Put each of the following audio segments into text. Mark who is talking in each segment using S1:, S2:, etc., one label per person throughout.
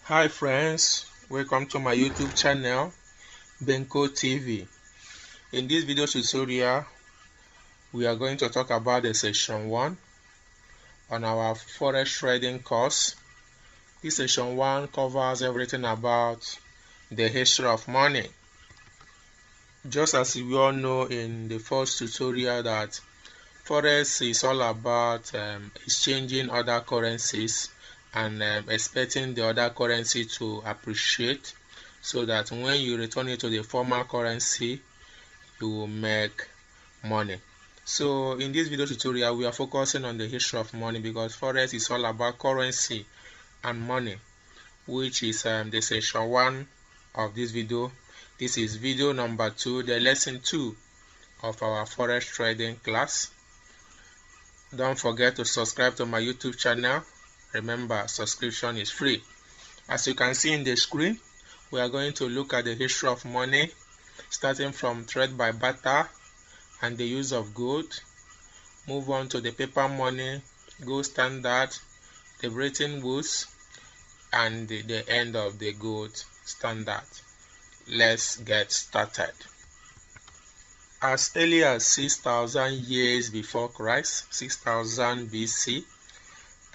S1: Hi friends, welcome to my YouTube channel BENCODE TV. In this video tutorial, we are going to talk about the session 1 on our Forex trading course. This session 1 covers everything about the history of money. Just as we all know in the first tutorial that Forex is all about exchanging other currencies and expecting the other currency to appreciate, so that when you return it to the former currency, you will make money. So in this video tutorial, we are focusing on the history of money because Forex is all about currency and money, which is the session 1 of this video. This is video number 2, the lesson 2 of our Forex trading class. Don't forget to subscribe to my YouTube channel. Remember, subscription is free. As you can see in the screen, we are going to look at the history of money, starting from trade by barter and the use of gold, move on to the paper money, gold standard, the Bretton Woods, and the end of the gold standard. Let's get started. As early as 6,000 years before Christ, 6,000 BC,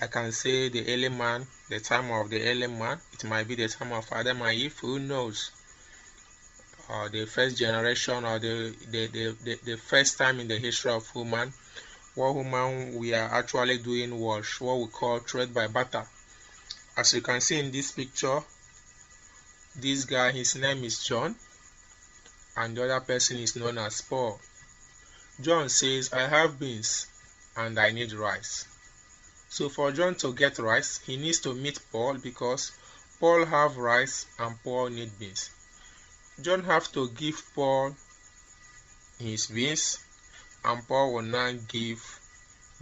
S1: I can say the early man, the time of the early man, it might be the time of Adam and Eve, who knows, or the first generation, or the first time in the history of human. What human we are actually doing was what we call trade by barter. As you can see in this picture, this guy, his name is John, and the other person is known as Paul. John says, I have beans and I need rice. So for John to get rice, he needs to meet Paul because Paul have rice and Paul need beans. John have to give Paul his beans and Paul will now give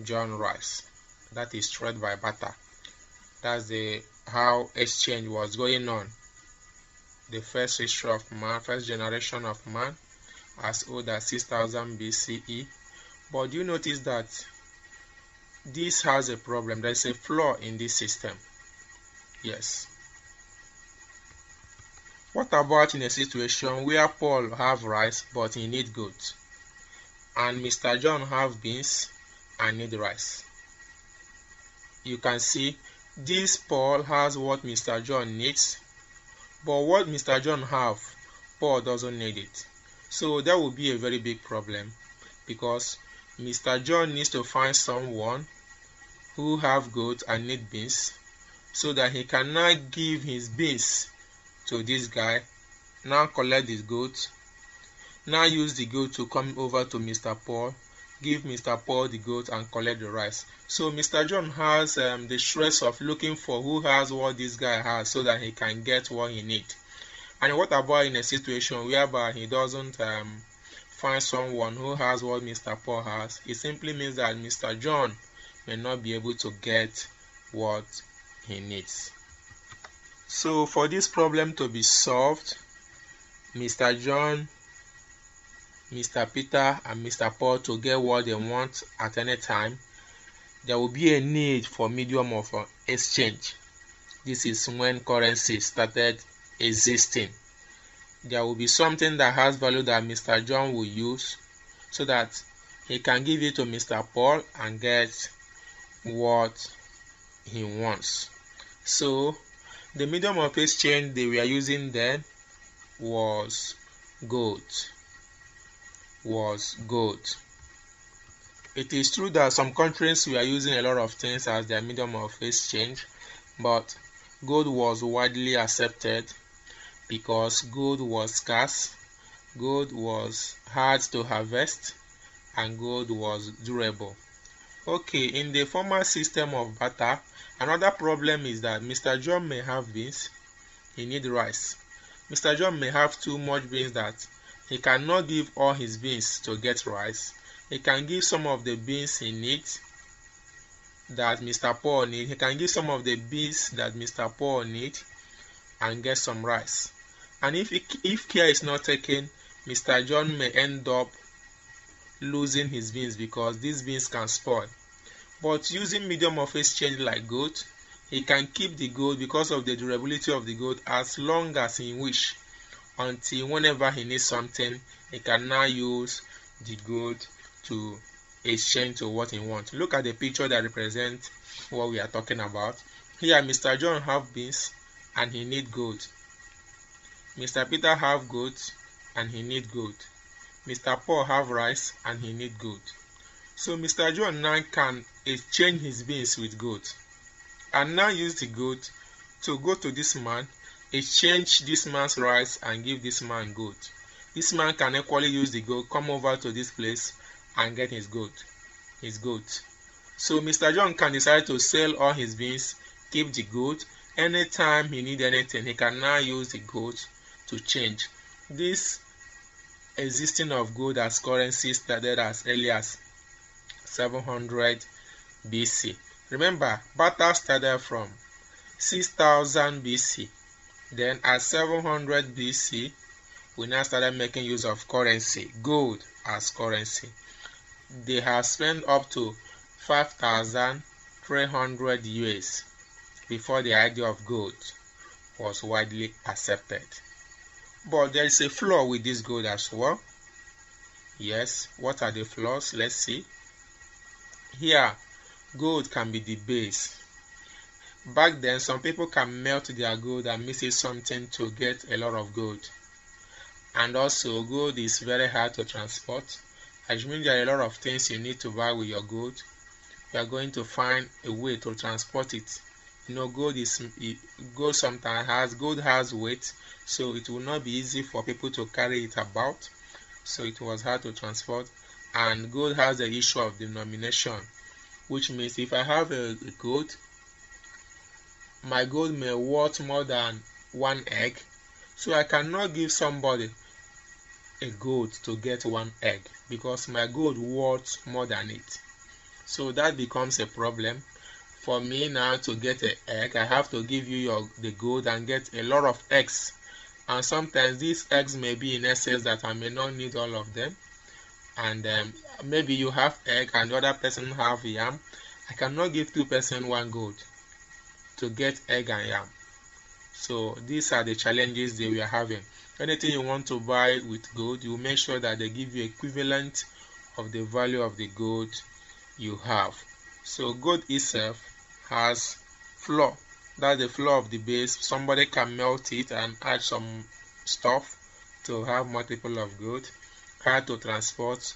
S1: John rice. That is trade by barter. That's how exchange was going on. The first history of man, first generation of man, as old as 6,000 BCE. But do you notice that this has a problem? There's a flaw in this system. Yes. What about in a situation where Paul have rice but he need goat, and Mr. John have beans and need rice? You can see this Paul has what Mr. John needs, but what Mr. John have, Paul doesn't need it. So that will be a very big problem, because Mr. John needs to find someone who have goat and need beans, so that he can now give his beans to this guy, now collect his goat, now use the goat to come over to Mr. Paul, give Mr. Paul the goat and collect the rice. So Mr. John has the stress of looking for who has what this guy has, so that he can get what he needs. And what about in a situation whereby he doesn't find someone who has what Mr. Paul has? It simply means that Mr. John may not be able to get what he needs. So for this problem to be solved, Mr. John, Mr. Peter, and Mr. Paul to get what they want at any time, there will be a need for medium of exchange. This is when currency started existing. There will be something that has value that Mr. John will use, so that he can give it to Mr. Paul and get what he wants. So the medium of exchange they were using then was gold. It is true that some countries were using a lot of things as their medium of exchange, but gold was widely accepted because gold was scarce, gold was hard to harvest, and gold was durable. Okay, in the former system of barter, another problem is that Mr. John may have beans, he needs rice. Mr. John may have too much beans that he cannot give all his beans to get rice. He can give some of the beans he needs that Mr. Paul needs. He can give some of the beans that Mr. Paul needs and get some rice. And if care is not taken, Mr. John may end up losing his beans because these beans can spoil. But using medium of exchange like gold, He can keep the gold because of the durability of the gold as long as he wish, until whenever he needs something, he can now use the gold to exchange to what he wants. Look at the picture that represents what we are talking about. Here, Mr. John have beans and he need gold. Mr. Peter have gold and he need gold. Mr. Paul have rice and he need gold. So Mr. John now can exchange his beans with gold and now use the gold to go to this man, exchange this man's rice and give this man gold. This man can equally use the gold, come over to this place and get his gold. So Mr. John can decide to sell all his beans, keep the gold. Anytime he need anything, he can now use the gold to change. This existing of gold as currency started as early as 700 BC. Remember, barter started from 6000 BC. Then at 700 BC, we now started making use of currency, gold as currency. They have spent up to 5,300 years before the idea of gold was widely accepted. But there is a flaw with this gold as well. Yes, what are the flaws? Let's see. Here, gold can be debased. Back then, some people can melt their gold and mix it something to get a lot of gold. And also, gold is very hard to transport. Assuming there are a lot of things you need to buy with your gold, you are going to find a way to transport it. You know, gold sometimes has weight, so it will not be easy for people to carry it about. So it was hard to transport. And gold has the issue of denomination, which means if I have a gold, my gold may worth more than one egg, so I cannot give somebody a gold to get one egg because my gold worth more than it. So that becomes a problem. For me now to get an egg, I have to give you the gold and get a lot of eggs, and sometimes these eggs may be in excess that I may not need all of them. And maybe you have egg and the other person have yam. I cannot give two person one gold to get egg and yam. So these are the challenges that we are having. Anything you want to buy with gold, you make sure that they give you equivalent of the value of the gold you have. So gold itself has flaw. That's the flaw of the base. Somebody can melt it and add some stuff to have multiple of gold. Hard to transport,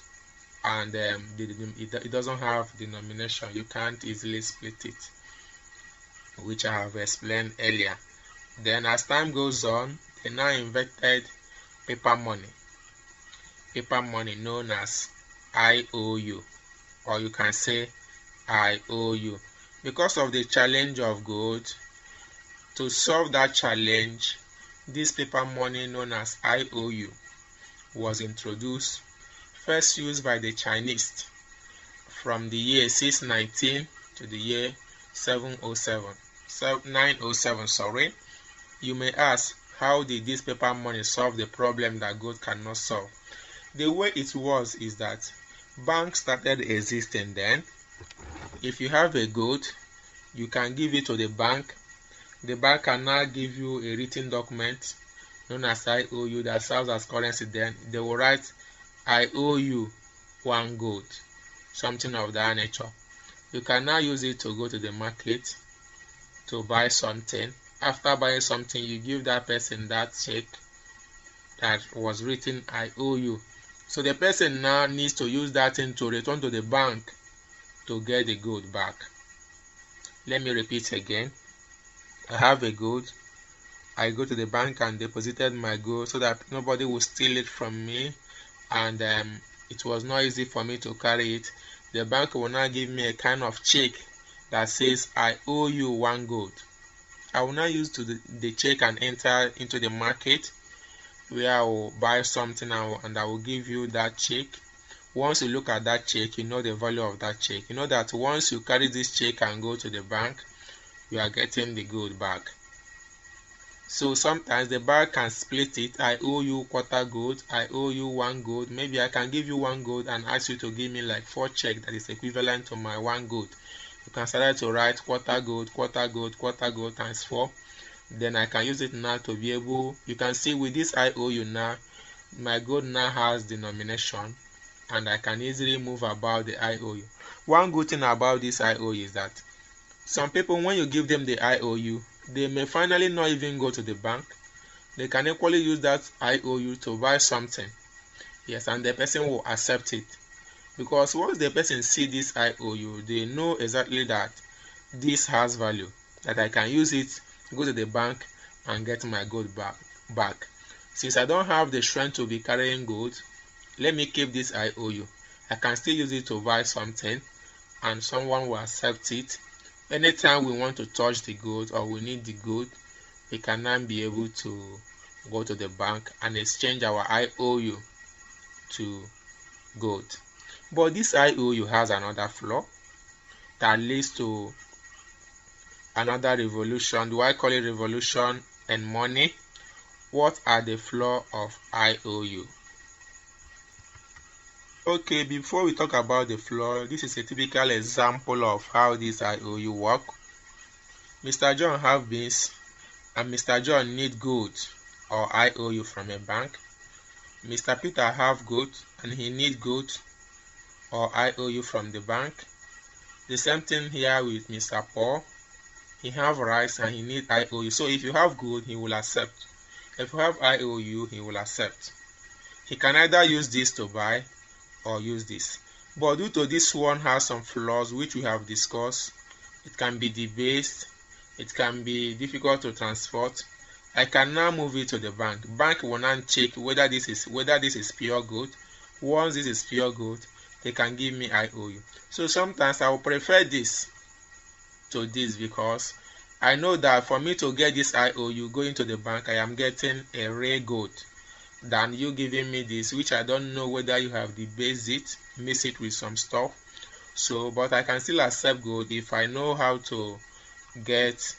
S1: and it doesn't have denomination. You can't easily split it, which I have explained earlier. Then as time goes on, they now invented paper money known as IOU, or you can say IOU. Because of the challenge of gold, to solve that challenge, this paper money known as IOU was introduced, first used by the Chinese from the year 619 to the year 907. You may ask, how did this paper money solve the problem that gold cannot solve? The way it was is that banks started existing then. If you have a gold, you can give it to the bank. The bank can now give you a written document known as IOU that serves as currency. Then they will write, I owe you one gold, something of that nature. You can now use it to go to the market to buy something. After buying something, you give that person that check that was written I owe you. So the person now needs to use that thing to return to the bank to get the gold back. Let me repeat again. I have a gold. I go to the bank and deposited my gold so that nobody will steal it from me, and it was not easy for me to carry it. The bank will now give me a kind of check that says I owe you one gold. I will now use the check and enter into the market where I will buy something and I will give you that check. Once you look at that check, you know the value of that check. You know that once you carry this check and go to the bank, you are getting the gold back. So sometimes the bank can split it. I owe you quarter gold, I owe you one gold. Maybe I can give you one gold and ask you to give me like 4 checks that is equivalent to my one gold. You can select to write quarter gold times 4. Then I can use it now to be able, you can see with this IOU now, my gold now has denomination, and I can easily move about the IOU. One good thing about this IOU is that some people, when you give them the IOU, they may finally not even go to the bank. They can equally use that IOU to buy something. Yes, and the person will accept it. Because once the person see this IOU, they know exactly that this has value, that I can use it, go to the bank and get my gold back. Since I don't have the strength to be carrying gold, let me keep this IOU. I can still use it to buy something and someone will accept it. Anytime we want to touch the gold or we need the gold, we can now be able to go to the bank and exchange our IOU to gold. But this IOU has another flaw that leads to another revolution. Do I call it revolution and money? What are the flaws of IOU? Okay, before we talk about the flaw, this is a typical example of how this IOU work. Mr. John have beans and Mr. John need gold or IOU from a bank. Mr. Peter have gold and he need gold or IOU from the bank. The same thing here with Mr. Paul. He have rice and he need IOU. So if you have gold, he will accept. If you have IOU, he will accept. He can either use this to buy or use this. But due to this one has some flaws which we have discussed, it can be debased, it can be difficult to transport. I can now move it to the bank. Bank will now check whether this is pure gold. Once this is pure gold, they can give me IOU. So sometimes I will prefer this to this because I know that for me to get this IOU going to the bank, I am getting a rare gold than you giving me this, which I don't know whether you have debased it, mix it with some stuff. So, but I can still accept gold if I know how to get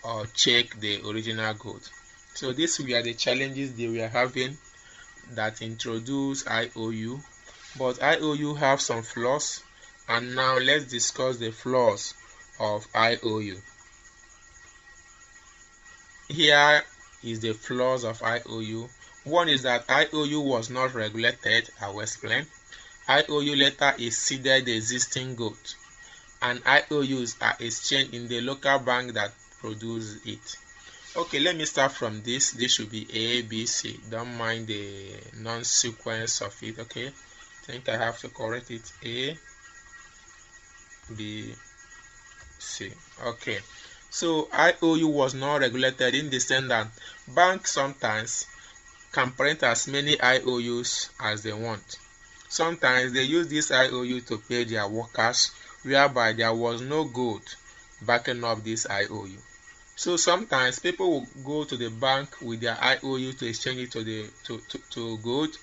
S1: or check the original gold. So these were the challenges they were having that introduce IOU. But IOU have some flaws, and now let's discuss the flaws of IOU. Here is the flaws of IOU. One is that IOU was not regulated, I will explain. IOU later exceeded the existing gold, and IOUs are exchanged in the local bank that produced it. Okay, let me start from this. This should be A, B, C. Don't mind the non-sequence of it, okay? I think I have to correct it. A, B, C. Okay. So IOU was not regulated in the sense that banks sometimes can print as many IOUs as they want. Sometimes they use this IOU to pay their workers, whereby there was no gold backing up this IOU. So sometimes people will go to the bank with their IOU to exchange it to gold.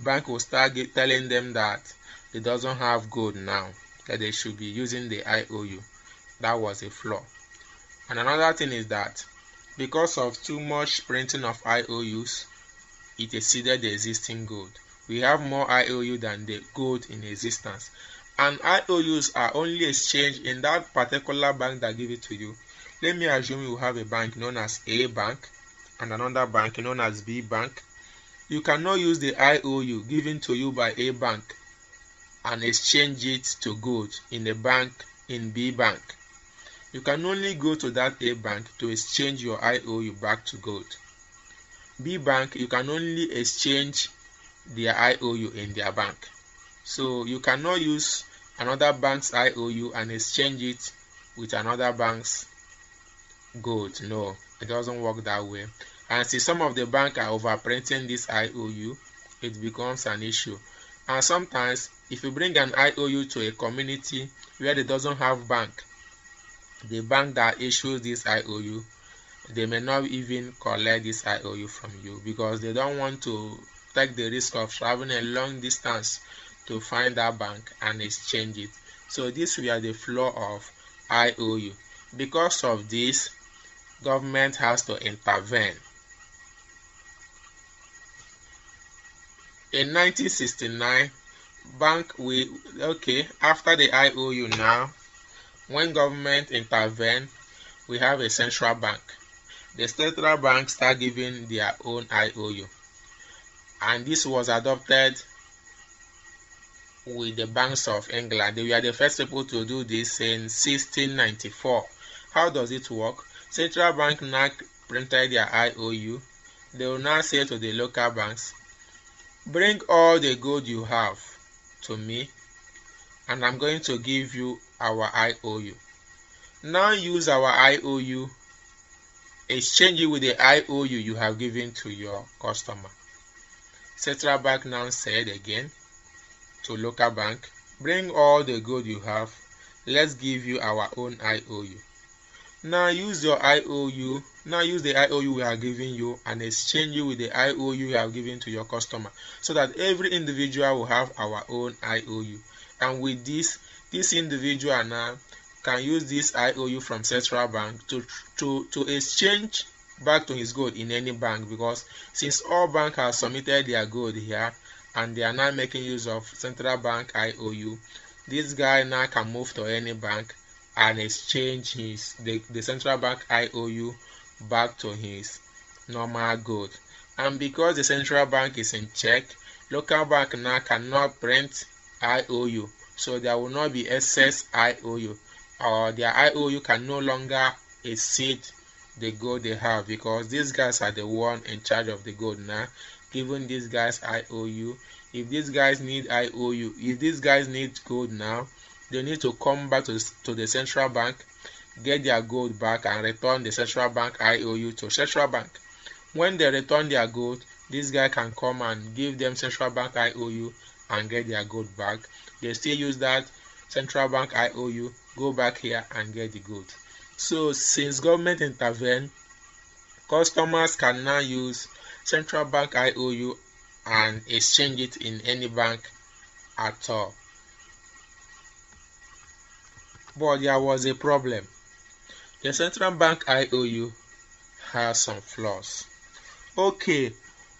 S1: Bank will start telling them that it doesn't have gold now, that they should be using the IOU. That was a flaw. And another thing is that because of too much printing of IOUs, it exceeded the existing gold. We have more IOU than the gold in existence. And IOUs are only exchanged in that particular bank that give it to you. Let me assume you have a bank known as A bank and another bank known as B bank. You cannot use the IOU given to you by A bank and exchange it to gold in a bank in B bank. You can only go to that A bank to exchange your IOU back to gold. B bank, you can only exchange their IOU in their bank. So you cannot use another bank's IOU and exchange it with another bank's gold. No, it doesn't work that way. And since some of the banks are overprinting this IOU, it becomes an issue. And sometimes if you bring an IOU to a community where they doesn't have bank, the bank that issues this IOU, they may not even collect this IOU from you because they don't want to take the risk of traveling a long distance to find that bank and exchange it. So this were the flaw of IOU. Because of this, government has to intervene. In 1969, after the IOU now, when government intervene, we have a central bank. The central bank start giving their own IOU, and this was adopted with the banks of England. They were the first people to do this in 1694. How does it work? Central bank now printed their IOU. They will now say to the local banks, bring all the gold you have to me, and I'm going to give you our IOU. Now use our IOU, exchange it with the IOU you have given to your customer. Central bank now said again to local bank, bring all the gold you have, let's give you our own IOU. Now use your IOU, now use the IOU we are giving you and exchange it with the IOU you have given to your customer, so that every individual will have our own IOU. And with this individual now can use this IOU from central bank to exchange back to his gold in any bank, because since all banks have submitted their gold here and they are now making use of central bank IOU, this guy now can move to any bank and exchange the central bank IOU back to his normal gold. And because the central bank is in check, local bank now cannot print IOU, so there will not be excess IOU, or their IOU can no longer exceed the gold they have, because these guys are the one in charge of the gold now, giving these guys IOU. If these guys need IOU, if these guys need gold now, they need to come back to the central bank, get their gold back and return the central bank IOU to central bank. When they return their gold, this guy can come and give them central bank IOU and get their gold back. They still use that central bank IOU, go back here and get the gold. So since government intervened, customers can now use central bank IOU and exchange it in any bank at all. But there was a problem. The central bank IOU has some flaws. Okay,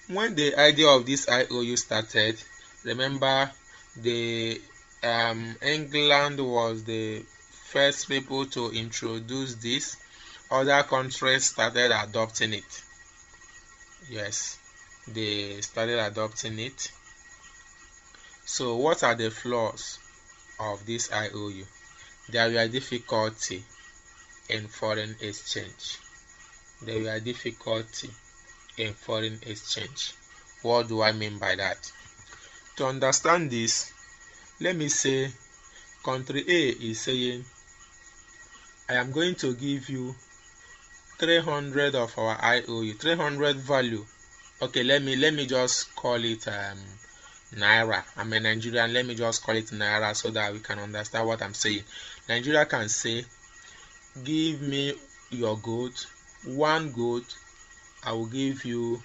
S1: when the idea of this IOU started, remember the England was the first people to introduce this. Other countries started adopting it. Yes, they started adopting it. So what are the flaws of this IOU? There were difficulty in foreign exchange. There were difficulty in foreign exchange. What do I mean by that? To understand this, let me say country A is saying, I am going to give you 300 of our IOU, 300 value. Okay, let me just call it Naira. I'm a Nigerian, let me just call it Naira so that we can understand what I'm saying. Nigeria can say, give me your gold, one gold, I will give you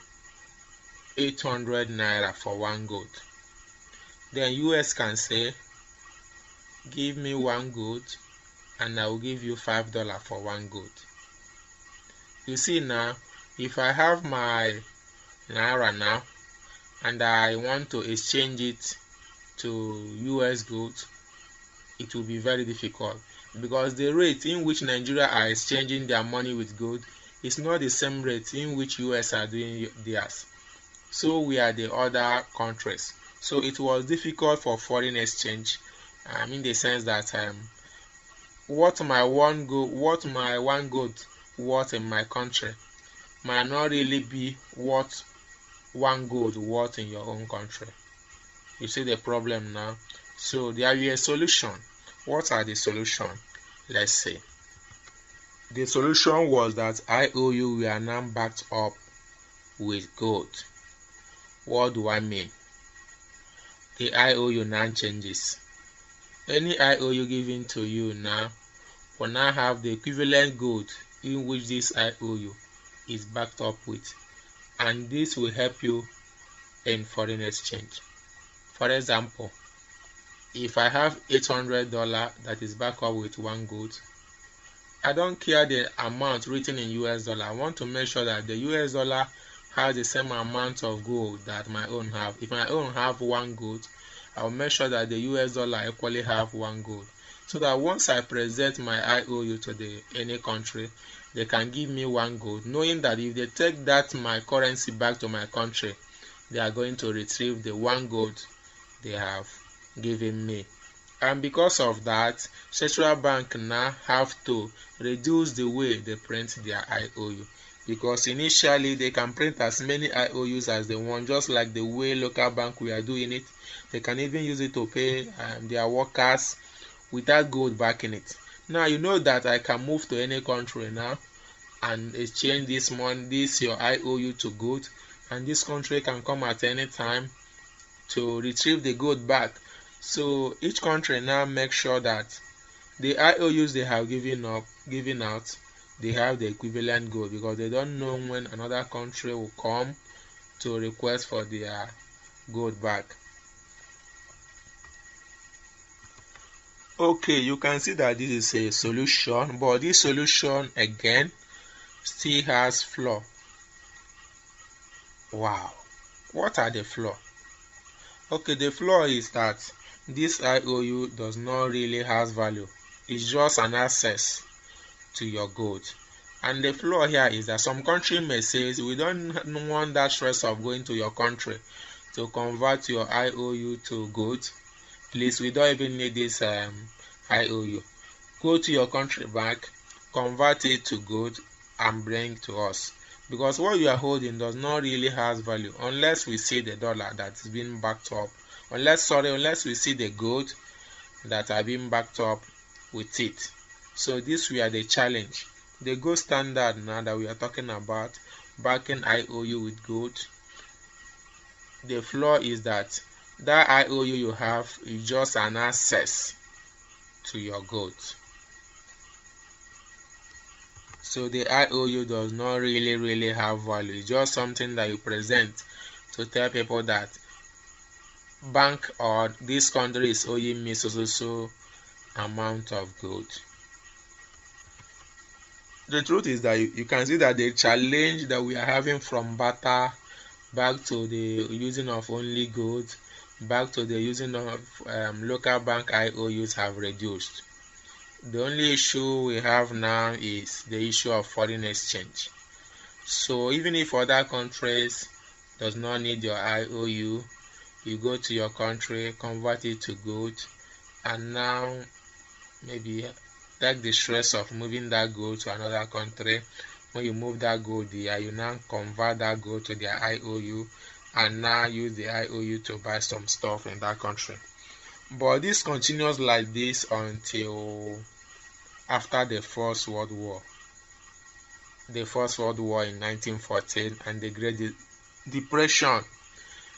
S1: 800 Naira for one gold. Then US can say, give me one gold and I will give you $5 for one gold. You see now, if I have my Naira now and I want to exchange it to US gold, it will be very difficult, because the rate in which Nigeria are exchanging their money with gold is not the same rate in which US are doing theirs. So we are the other countries. So it was difficult for foreign exchange, in the sense that what my one gold worth in my country might not really be what one gold worth in your own country. You see the problem now. So there is a solution. What are the solution? Let's see. The solution was that IOU were now backed up with gold. What do I mean? The IOU now changes. Any IOU given to you now will now have the equivalent gold in which this IOU is backed up with, and this will help you in foreign exchange. For example, if I have $800 that is backed up with one gold, I don't care the amount written in US dollar. I want to make sure that the US dollar has the same amount of gold that my own have. If my own have one gold, I will make sure that the US dollar equally have one gold. so that once I present my IOU to any country, they can give me one gold, knowing that if they take that my currency back to my country, they are going to retrieve the one gold they have given me. And because of that, central bank now have to reduce the way they print their IOU, because initially they can print as many IOUs as they want, just like the way local bank we are doing it. They can even use it to pay their workers without gold backing it. Now you know that I can move to any country now and exchange this your IOU to gold, and this country can come at any time to retrieve the gold back. So each country now makes sure that the IOUs they have given out, they have the equivalent gold, because they don't know when another country will come to request for their gold back. Okay, you can see that this is a solution, but this solution again still has flaw. Wow, what are the flaw? Okay, the flaw is that this IOU does not really has value. It's just an access to your gold. And the flaw here is that some country may say, we don't want that stress of going to your country to convert your IOU to gold. Please, we don't even need this IOU. Go to your country bank, convert it to gold, and bring to us. Because what you are holding does not really has value unless we see the dollar that is being backed up. Unless we see the gold that are being backed up with it. So this we are the challenge. The gold standard now that we are talking about, backing IOU with gold. The flaw is that IOU you have is just an access to your gold. So the IOU does not really have value. It's just something that you present to tell people that bank or this country is owing me so amount of gold. The truth is that you can see that the challenge that we are having from barter back to the using of only gold, back to the using of local bank IOUs have reduced. The only issue we have now is the issue of foreign exchange. So even if other countries does not need your IOU, you go to your country, convert it to gold, and now maybe take the stress of moving that gold to another country. When you move that gold there, you now convert that gold to their IOU and now use the IOU to buy some stuff in that country. But this continues like this until after the First World War. The First World War in 1914 and the Great Depression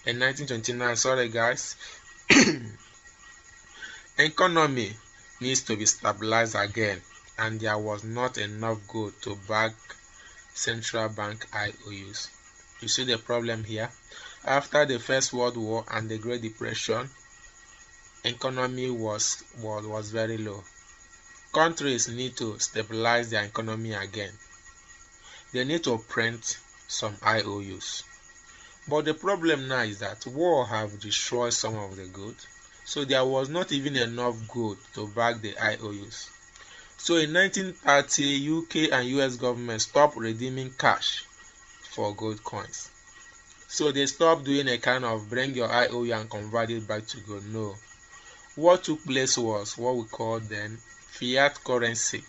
S1: in 1929. Sorry guys. Economy needs to be stabilized again, and there was not enough gold to back central bank IOUs. You see the problem here? After the First World War and the Great Depression, economy was very low. Countries need to stabilize their economy again. They need to print some IOUs. But the problem now is that war have destroyed some of the gold. So there was not even enough gold to back the IOUs. So in 1930, UK and US government stopped redeeming cash for gold coins. So they stopped doing a kind of bring your IOU and convert it back to gold. No. What took place was what we call then fiat currency.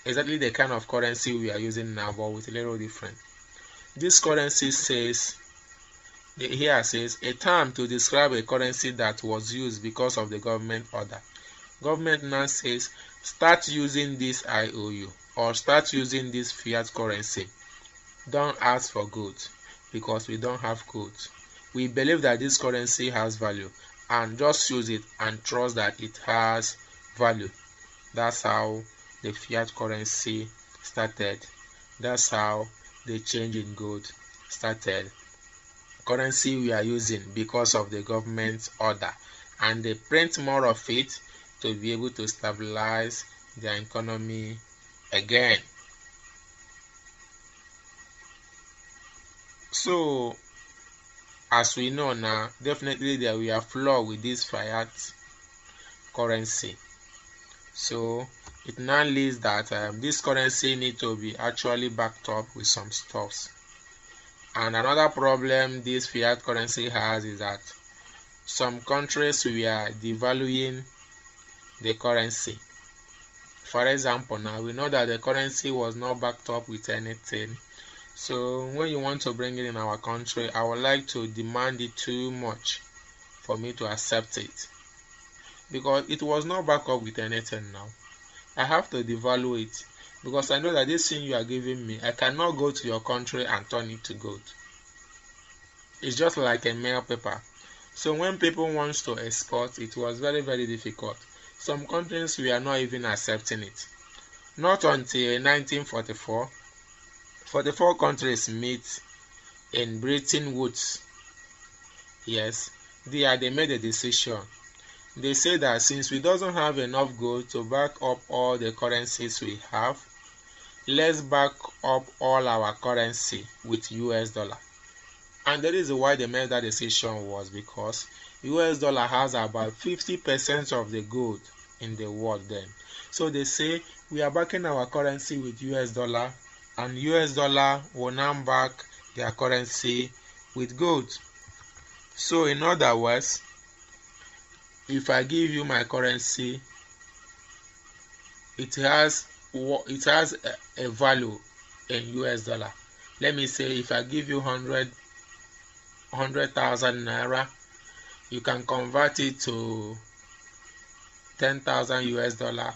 S1: Exactly the kind of currency we are using now, but with a little different. This currency says a term to describe a currency that was used because of the government order. Government now says start using this IOU or start using this fiat currency. Don't ask for gold because we don't have gold. We believe that this currency has value and just use it and trust that it has value. That's how the fiat currency started. That's how the change in gold started. Currency we are using because of the government order, and they print more of it to be able to stabilize their economy again. So as we know now, definitely there we are flaw with this fiat currency. So it now leads that this currency need to be actually backed up with some stuffs. And another problem this fiat currency has is that some countries we are devaluing the currency. For example, now we know that the currency was not backed up with anything. So when you want to bring it in our country, I would like to demand it too much for me to accept it, because it was not backed up with anything. Now I have to devalue it, because I know that this thing you are giving me, I cannot go to your country and turn it to gold. It's just like a mail paper. So when people want to export, it was very, very difficult. Some countries we are not even accepting it. Not until 1944, 44 countries meet in Bretton Woods. Yes, they made a decision. They say that since we doesn't have enough gold to back up all the currencies we have, let's back up all our currency with US dollar. And the reason why they made that decision was because US dollar has about 50% of the gold in the world then. So they say we are backing our currency with US dollar, and US dollar will now back their currency with gold. So in other words, if I give you my currency, it has a value in US dollar. Let me say if I give you 100,000 naira, you can convert it to 10,000 US dollar,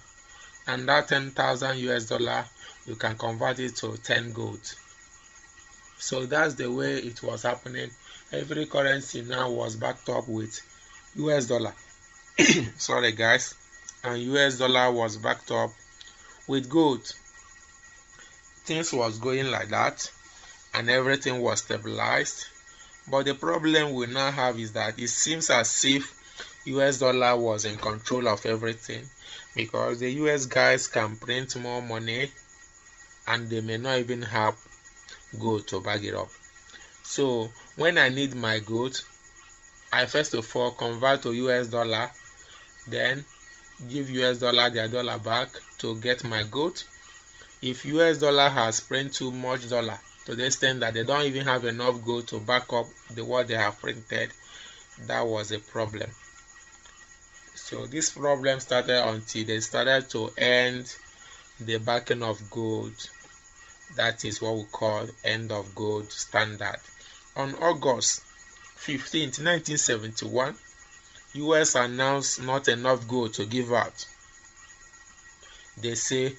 S1: and that 10,000 US dollar you can convert it to 10 gold. So that's the way it was happening. Every currency now was backed up with US dollar. Sorry guys. And US dollar was backed up with gold. Things was going like that, and everything was stabilized. But the problem we now have is that it seems as if US dollar was in control of everything, because the US guys can print more money and they may not even have gold to back it up. So when I need my gold, I first of all convert to US dollar, then give US dollar their dollar back to get my gold. If US dollar has printed too much dollar to the extent that they don't even have enough gold to back up what they have printed, that was a problem. So this problem started until they started to end the backing of gold. That is what we call end of gold standard. On August 15th, 1971, US announced not enough gold to give out. They say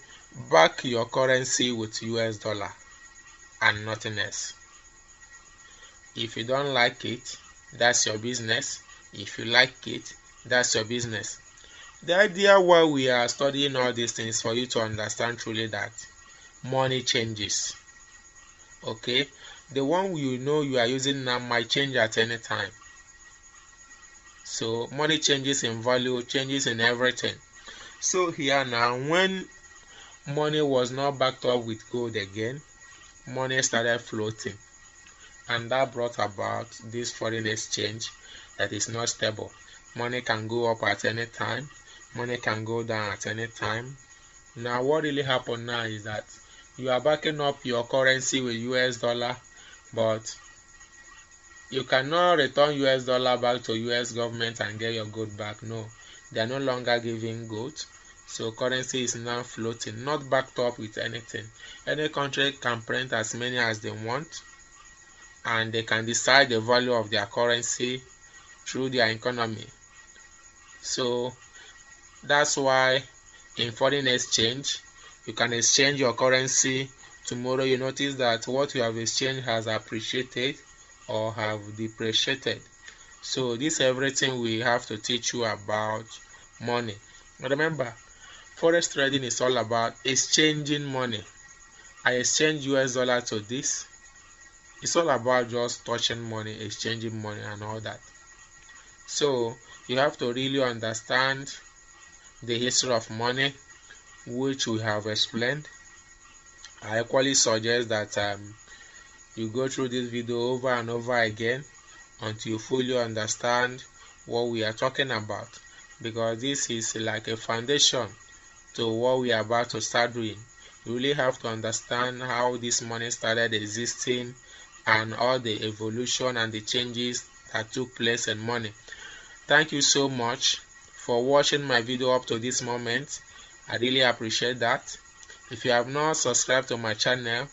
S1: back your currency with US dollar and nothing else. If you don't like it, that's your business. If you like it, that's your business. The idea why we are studying all these things is for you to understand truly that money changes. Okay, the one you know you are using now might change at any time. So money changes in value, changes in everything. So here now, when money was not backed up with gold again, money started floating, and that brought about this foreign exchange that is not stable. Money can go up at any time, money can go down at any time. Now what really happened now is that you are backing up your currency with US dollar, but you cannot return US dollar back to US government and get your gold back. No, they are no longer giving gold. So currency is now floating, not backed up with anything. Any country can print as many as they want, and they can decide the value of their currency through their economy. So that's why in foreign exchange, you can exchange your currency. Tomorrow you notice that what you have exchanged has appreciated or have depreciated. So this everything we have to teach you about money. Remember, forex trading is all about exchanging money. I exchange US dollar to this. It's all about just touching money, exchanging money and all that. So you have to really understand the history of money, which we have explained. I equally suggest that you go through this video over and over again until you fully understand what we are talking about. because this is like a foundation to what we are about to start doing. You really have to understand how this money started existing and all the evolution and the changes that took place in money. Thank you so much for watching my video up to this moment. I really appreciate that. If you have not subscribed to my channel,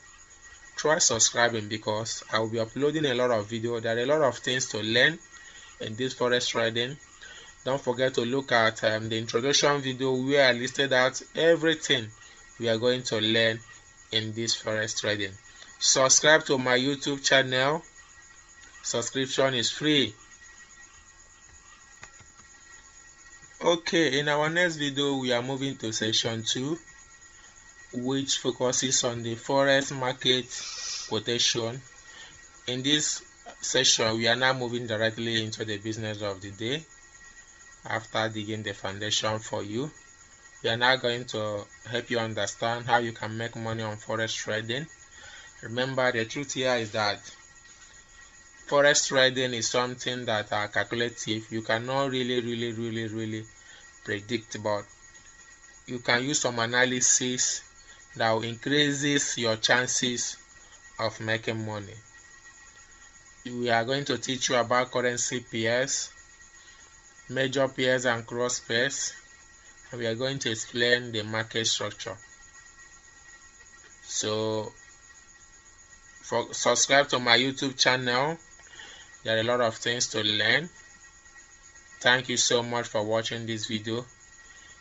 S1: try subscribing, because I will be uploading a lot of videos. There are a lot of things to learn in this forex trading. Don't forget to look at the introduction video where I listed out everything we are going to learn in this forex trading. Subscribe to my YouTube channel. Subscription is free. Okay, in our next video we are moving to section 2, which focuses on the forex market quotation. In this session we are now moving directly into the business of the day. After digging the foundation for you, we are now going to help you understand how you can make money on forex trading. Remember, the truth here is that forex trading is something that are calculative. You cannot really predict, but you can use some analysis that will increases your chances of making money. We are going to teach you about currency pairs, major pairs and cross pairs, and we are going to explain the market structure. So subscribe to my YouTube channel. There are a lot of things to learn. Thank you so much for watching this video.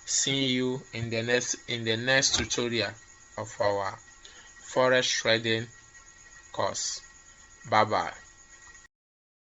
S1: See you in the next tutorial of our forex trading course. Bye bye.